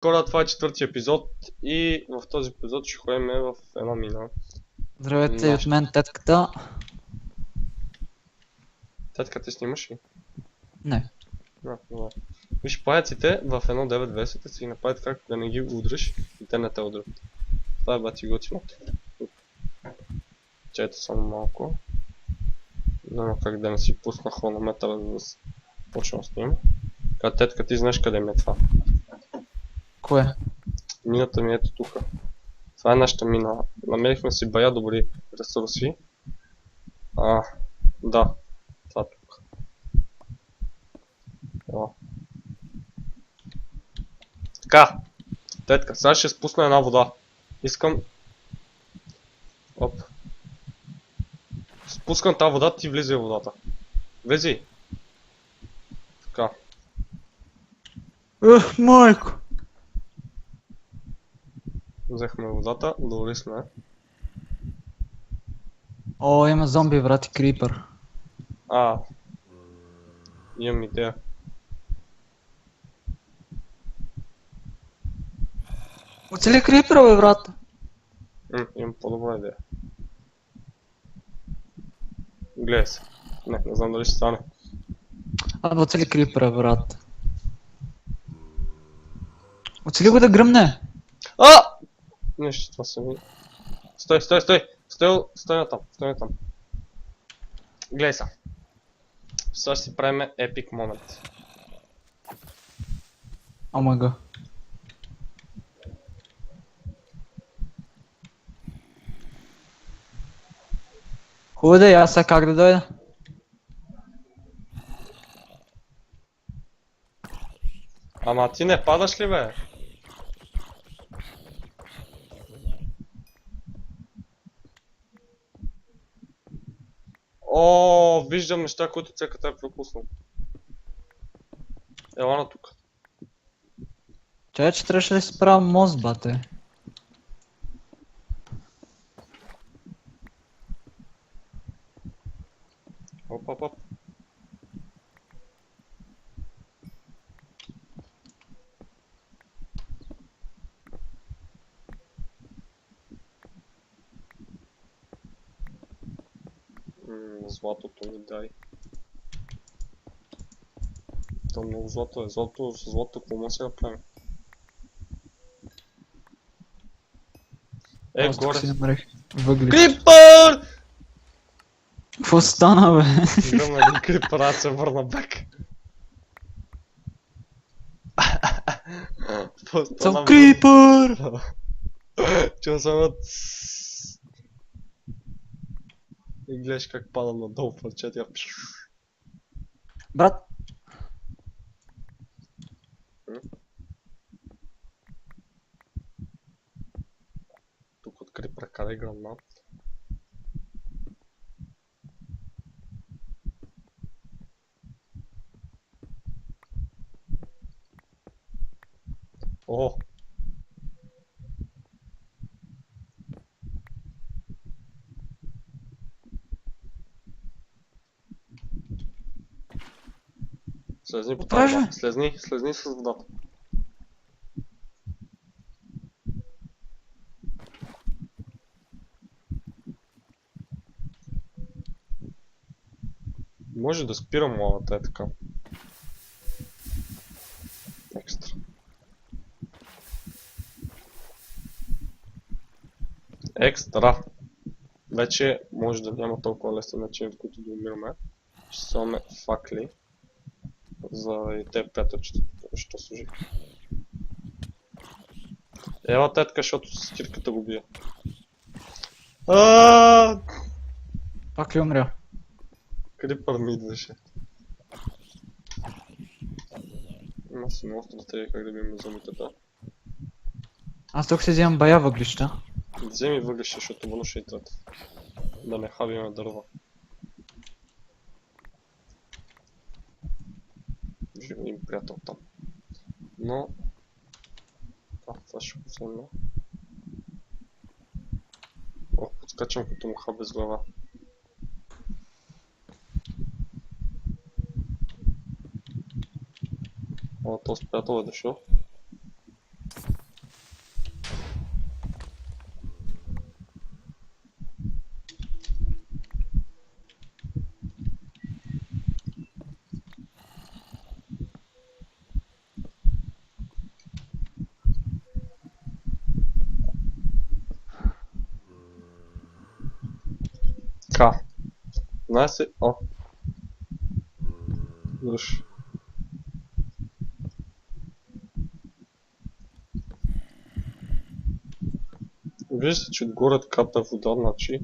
Хора, това е четвърти епизод и в този епизод ще ходим в една мина. Здравейте и от мен тетката. Тетка, ти снимаш ли? Не. Добре. Виж, паяците в 1.9.20 си направят как да не ги удриш и те не те удрят. Това е бати готино. Чайте само малко. Няма как да не си пусна хронометъра, за да почна да снимам. Тетка, ти знаеш къде ми е това? Кое? Мината ми е ето тук. Това е нашата мина. Намерихме си бая добри ресурси. Да. Това тук. О. Така. Тетка, сега ще спусна една вода. Искам... Оп. Спускам тази вода, ти влизай в водата. Влизай. Така. Майко! Взехме водата, добри сме. О, има зомби, брат, и крипър. Имам идея. Оцели крипъра, бе, брат! Имам по-добра идея. Гледай се. Не знам дали ще стане. Абе, оцели крипъра, брат. Оцели го да гръмне! Нещо, това са ми... Стой! Стой натам, Гледай са. Сега ще си правим епик момент. Омага. Хубаво да, аз сега как да дойда? Ама ти не падаш ли, бе? Виждам неща, които цеката е пропуснал. Ела на тук. Чай, че трябваше да си правя мост, бате. Оп. Златото ми дай. То много злато е. Злато какво може да правим? Аз тук Горе. си намерих въгли. Крипър! Какво стана, бе? Гръмна един крипър, аз се върна бек. Съм крипър! Чува само... И гледаш как падам надолу в парчета. Брат, Тук от крипъра кадай гранат. О! Слезни по тази вода. Слезни с водата. Може да спирам лавата, е така. Екстра. Екстра! Вече може да няма толкова лесни начини, в които да умираме. Ще слагаме факли. За и те приятелчета, що служи. Ела тетка, защото стирката го бие. пак ли умря? Крипър ми идваше. Има си много стратегия как да бием зомбитата. Аз тук си взимам бая въглища. Вземи въглища, защото въно ще итрат. Да не хавиме дърва. Живи им приятел там. Но... това ще го взема. Подскачам като муха без глава. Този приятел е дошъл. Така. Знае се... О. Виж. Вижда, че отгоре капе вода, значи...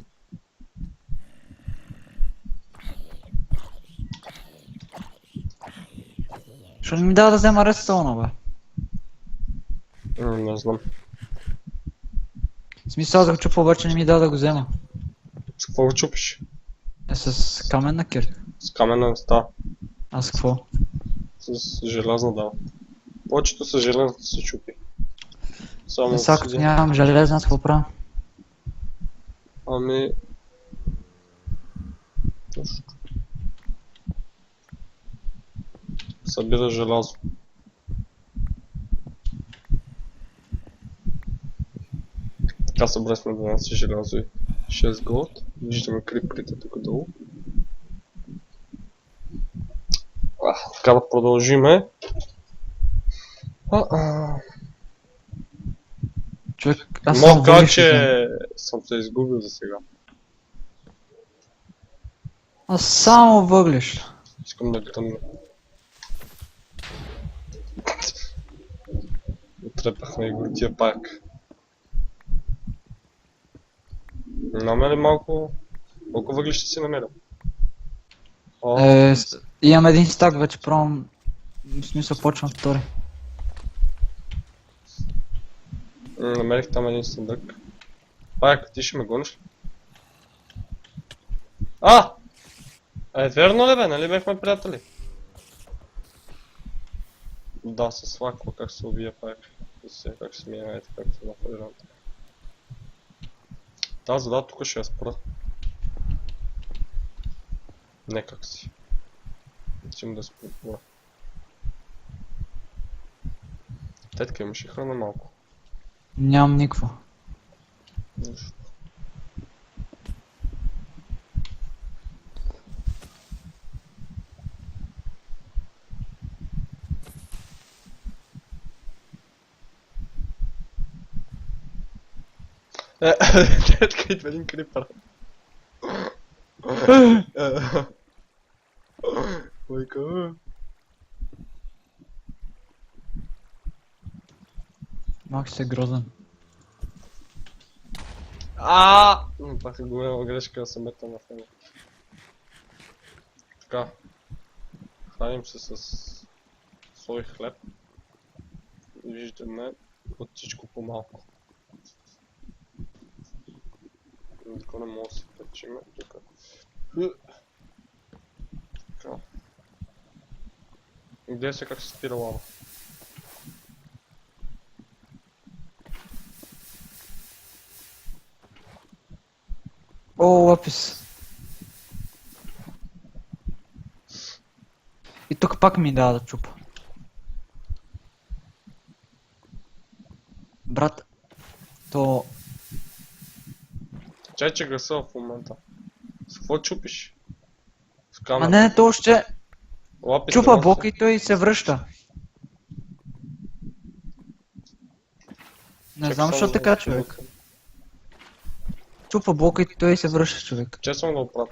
Що не ми дава да взема редстоуна, бе? Не знам. В смисъл аз да го чупа, обаче не ми дава да го взема. С какво го чупиш? Е с каменна кирка. С камена не става. А с какво? С желязна дава. Повечето с желязната се чупи. Само Сега като обсидиан. нямам железна, с какво правя? Ами... Точно. Събира желязо. Така събрали сме 12 желязо и 6 голд. Виждаме криперите тук долу. Така да продължиме. Човек, аз Мога съм да кажа, въглища. че съм се изгубил за сега. Аз само въглища. Искам да гръмна. Отрепахме и горития пак. Намери малко... Колко въглища си намерил? О, Имам един стак, вече пробвам. В смисъл почвам втори. намерих там един съндък. Пак, ти ще ме гониш ли? Верно ли бе? Нали бехме приятели? Да, с лаква как се убия пак. Как се мие, ето как се нападира. Тази вода тук ще я спра. Не как си. Отивам да спра. Тетка имаше храна малко. Нямам никакво. Нищо. Тетка идва един крипър. Майка. Мах се грозен. Пак е голяма грешка да се мета на фена. Така. Храним се с сой хлеб. Виждаме от всичко по-малко. Тук не мога да се качиме. Тук. Така. Гледай се как се спира лава. О, лапис. И тук пак ми дава да чупа. Брат, то... Чай, че гаса в момента. С какво чупиш? С А камера. не, то още Лапис чупа трябва да блока се- и той се връща. Не Чакай знам само защо да така, го човек. пробвам. Чупа блока и той се връща, човек. Че съм да оправя.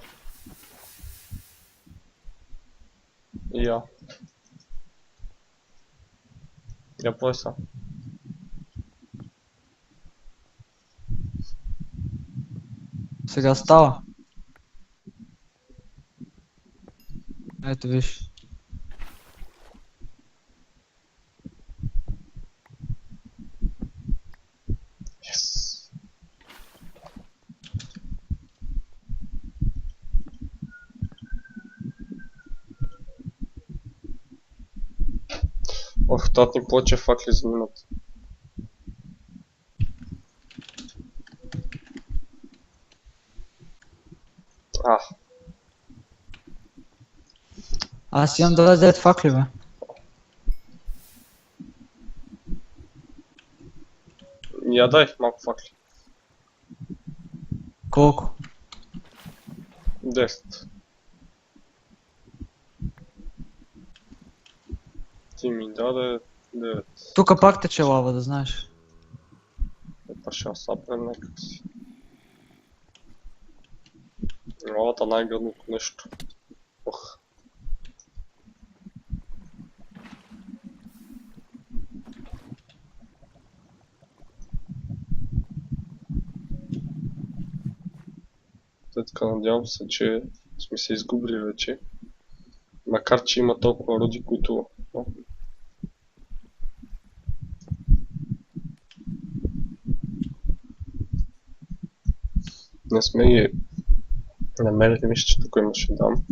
И я. Я плой са. Сега става. Ето виж. Yes. Ох, тат ни повече факли за минута. Аз имам 29 факли, бе. Я дай малко факли. Колко? 10. Ти ми даде 9. Тука пак тече лава, да знаеш. Па ще сапрем някак си. Лавата най-гадното нещо. Ох. Така, надявам се, че сме се изгубили вече. Макар, че има толкова роди, които... Не сме ги намерили, мисля, че тук имаше дам.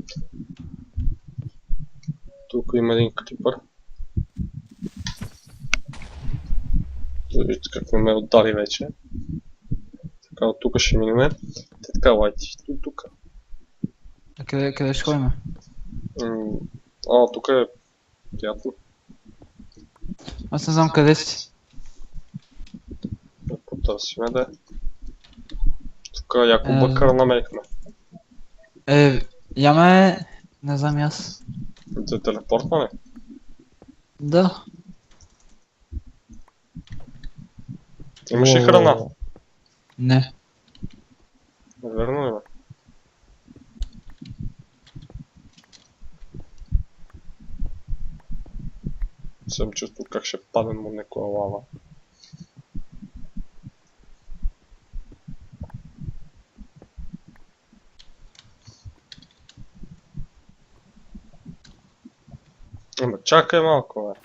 Тук има един крипър. Вижте какво ме отдали вече. Така, от тук ще минеме. Така, лайти, тук. А къде ще ходим? Тук е приятно. Аз не знам къде си. Да потърсиме да. Тук яко бъкър намерихме. Яме... Не знам и аз. За телепортване. Да. Имаш ли храна? Не. Верно ли бе? Съм чувствал как ще падем от някоя лава. Ама чакай малко, бе.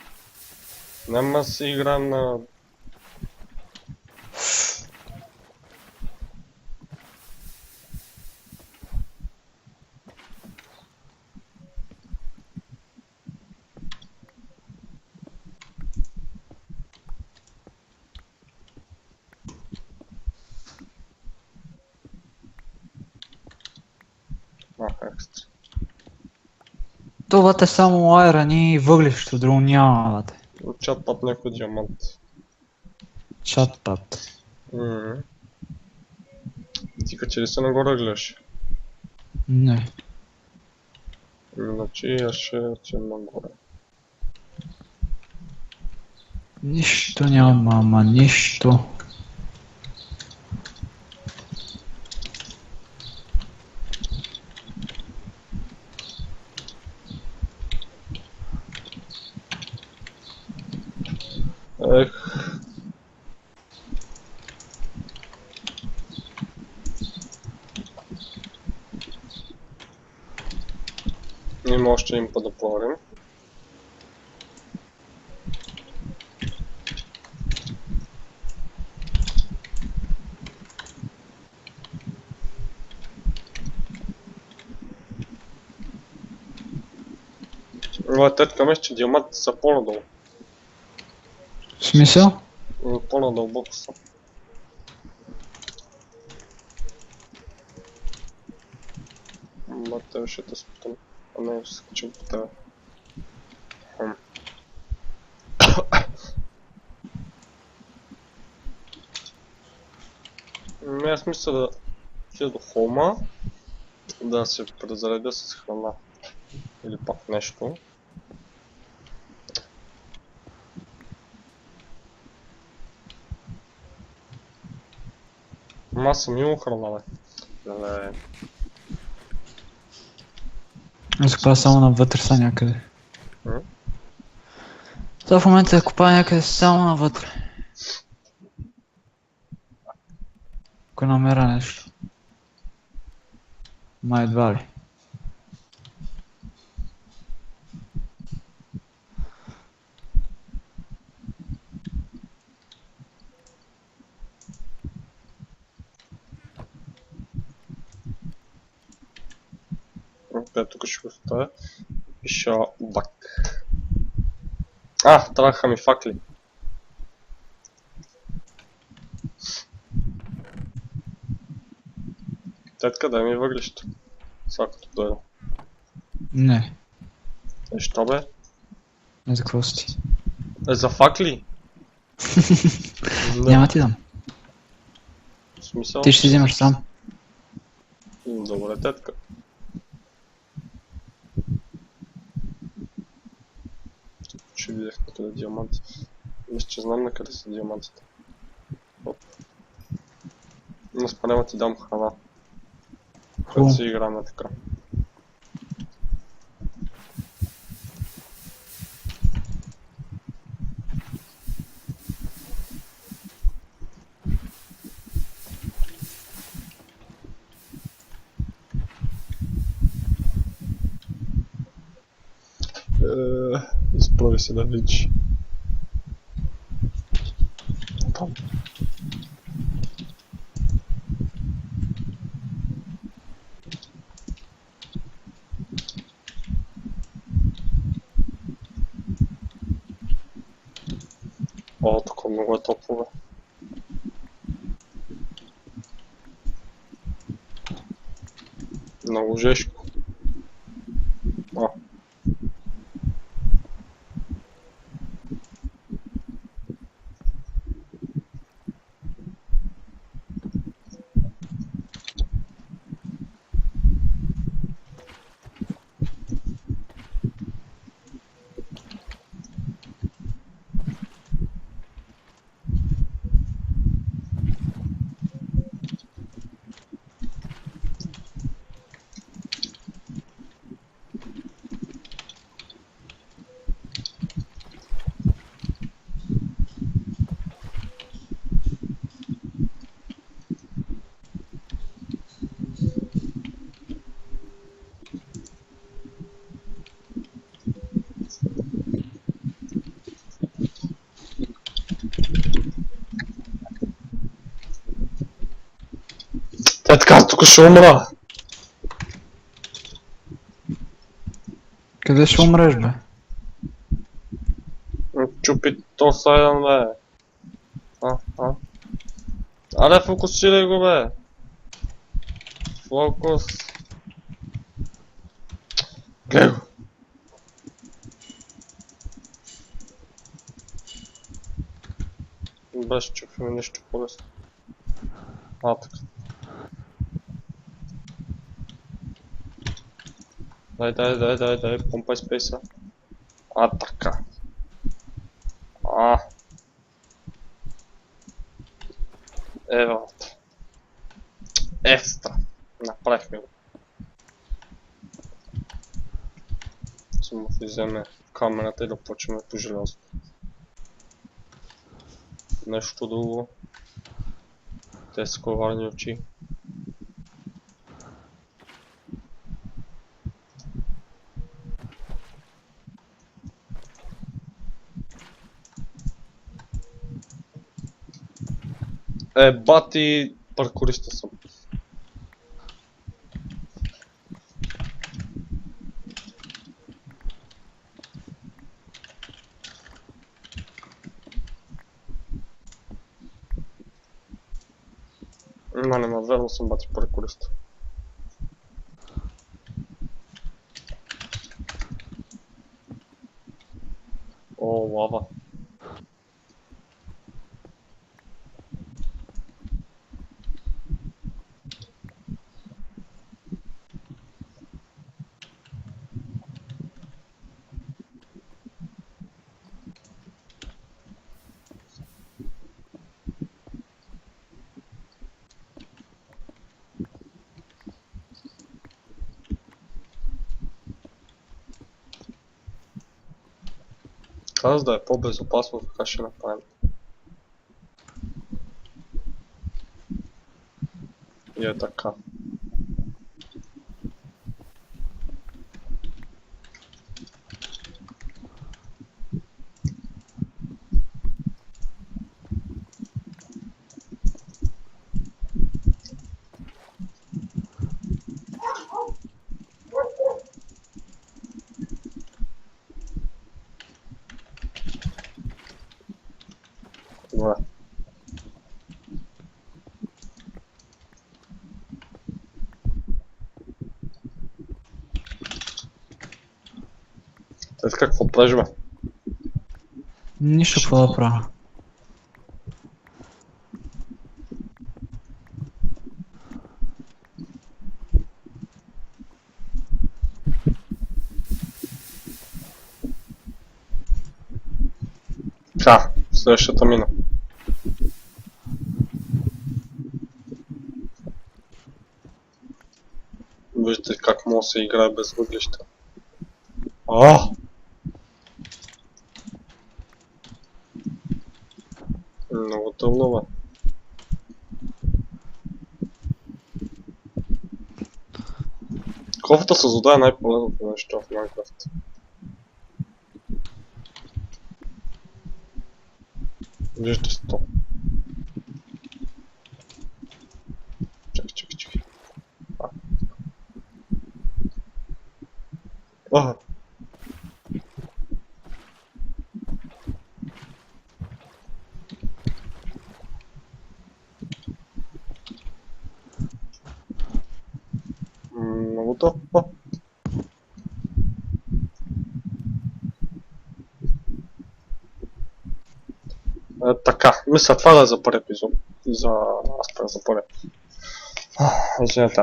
Няма да си играем на... екстра. Това е само айрон и въглището, друго няма, бате. Чат път някой диамант. Чат-пат. Ти каче ли се нагоре гледаш? Не. Иначе аз ще отидем нагоре. Нищо няма, ама нищо. Ех. Има още един път да поговорим. Тетка мисля, че диамантите са по-надолу. В смисъл? По-надълбоко са. Тебе ще те спитам. А не, ще скачам по тебе. Аз мисля да отида до холма, да се презаредя с храна. Или пак нещо. Аз съм имал храна, бе. Леле. Аз купая само навътре са някъде. М? Това в момента купая някъде само навътре. Ако намеря нещо. Май едва ли. Тук ще го оставя. Пиша бак. Трябваха ми факли. Тетка, дай ми въглища. Сега като дойда. Не. Що бе? Не за какво си. За факли? Няма ти дам. В смисъл? Ти ще си взимаш сам. Добре, тетка. Ще видях къде диаманти. Мисля, че знам на къде са диамантите. Но спрема ти дам храна. Като си играме така. Изправи се да личи. Там. О, тук много е топло, бе. Много жешко. А. Те така, аз тук ще умра. Къде ще умреш, бе? Чупи то сайдън, бе. А. Аре, фокусирай го, бе. Фокус. Гледай го. Без чупиме нищо по-лесно. Така. Дай, помпай спейса. Така. Ева. Екстра. Направихме го. Само влизаме в камерата и да почваме по желязо. Нещо друго. Те са коварни очи. Бати, паркуриста съм. Нема, верно съм бати паркуриста. О, лава. Каза да е по-безопасно, така ще направим. И е така. Добре. Те какво правиш, бе? Нищо какво да правя. Следващата мина. Вижте как може да се играе без въглища. А! Много тъмно, бе. Кофата с вода е най-полезното нещо в Minecraft. Вижте се то. Чакай. Ага. Много то. Така, мисля това да е за първи епизод. За първи. Извинете,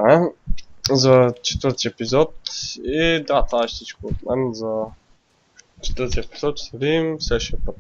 за четвърти епизод. И да, това е всичко от мен за четвърти епизод. Ще се видим следващия път.